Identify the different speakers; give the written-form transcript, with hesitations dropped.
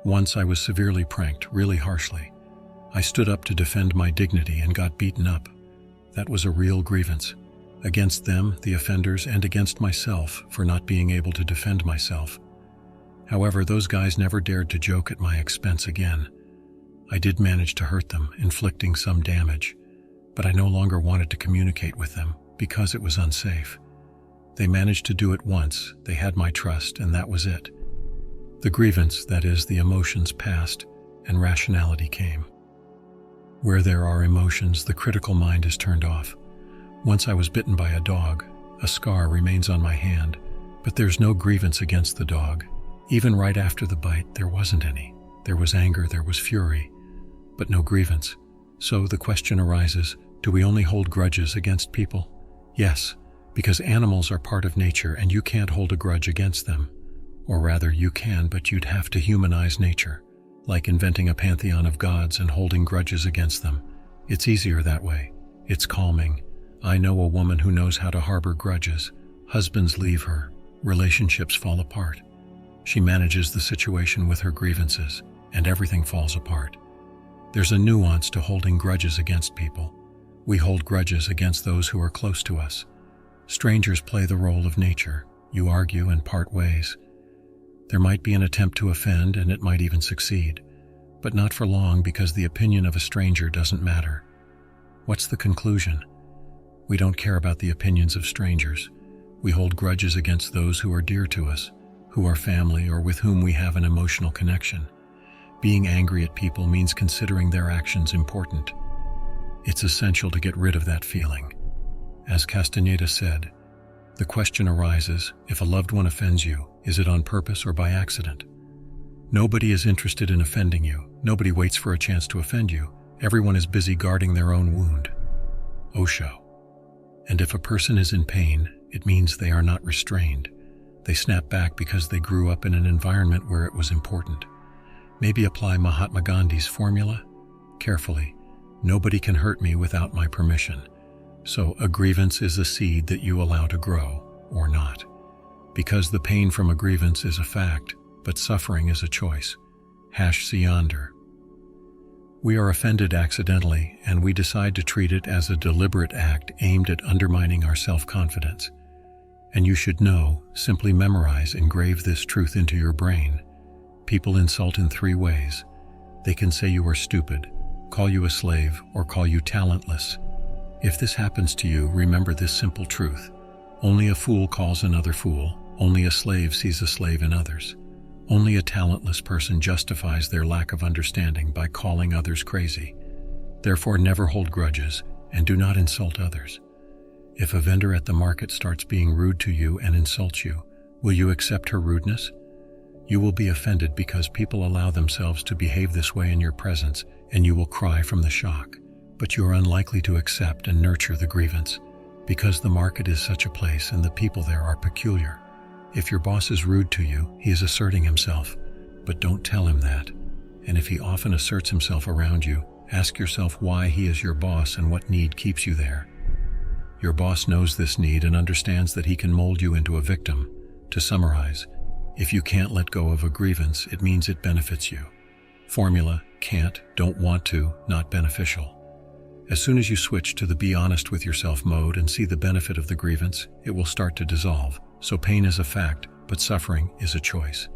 Speaker 1: Once I was severely pranked, really harshly. I stood up to defend my dignity and got beaten up. That was a real grievance. Against them, the offenders, and against myself for not being able to defend myself. However, those guys never dared to joke at my expense again. I did manage to hurt them, inflicting some damage, but I no longer wanted to communicate with them because it was unsafe. They managed to do it once, they had my trust, and that was it. The grievance, that is, the emotions, passed, and rationality came. Where there are emotions, the critical mind is turned off. Once I was bitten by a dog. A scar remains on my hand, but there's no grievance against the dog. Even right after the bite, there wasn't any. There was anger, there was fury, but no grievance. So the question arises, do we only hold grudges against people? Yes, because animals are part of nature and you can't hold a grudge against them. Or rather, you can, but you'd have to humanize nature, like inventing a pantheon of gods and holding grudges against them. It's easier that way. It's calming. I know a woman who knows how to harbor grudges. Husbands leave her. Relationships fall apart. She manages the situation with her grievances, and everything falls apart. There's a nuance to holding grudges against people. We hold grudges against those who are close to us. Strangers play the role of nature. You argue and part ways. There might be an attempt to offend, and it might even succeed, but not for long because the opinion of a stranger doesn't matter. What's the conclusion? We don't care about the opinions of strangers. We hold grudges against those who are dear to us, who are family or with whom we have an emotional connection. Being angry at people means considering their actions important. It's essential to get rid of that feeling. As Castaneda said, the question arises, if a loved one offends you, is it on purpose or by accident? Nobody is interested in offending you. Nobody waits for a chance to offend you. Everyone is busy guarding their own wound. Osho. And if a person is in pain, it means they are not restrained. They snap back because they grew up in an environment where it was important. Maybe apply Mahatma Gandhi's formula carefully. Nobody can hurt me without my permission. So a grievance is a seed that you allow to grow, or not. Because the pain from a grievance is a fact, but suffering is a choice. See yonder. We are offended accidentally, and we decide to treat it as a deliberate act aimed at undermining our self-confidence. And you should know, simply memorize, engrave this truth into your brain. People insult in 3 ways. They can say you are stupid, call you a slave, or call you talentless. If this happens to you, remember this simple truth. Only a fool calls another fool. Only a slave sees a slave in others. Only a talentless person justifies their lack of understanding by calling others crazy. Therefore, never hold grudges and do not insult others. If a vendor at the market starts being rude to you and insults you, will you accept her rudeness? You will be offended because people allow themselves to behave this way in your presence, and you will cry from the shock. But you are unlikely to accept and nurture the grievance, because the market is such a place and the people there are peculiar. If your boss is rude to you, he is asserting himself, but don't tell him that. And if he often asserts himself around you, ask yourself why he is your boss and what need keeps you there. Your boss knows this need and understands that he can mold you into a victim. To summarize, if you can't let go of a grievance, it means it benefits you. Formula: can't, don't want to, not beneficial. As soon as you switch to the be honest with yourself mode and see the benefit of the grievance, it will start to dissolve. So pain is a fact, but suffering is a choice.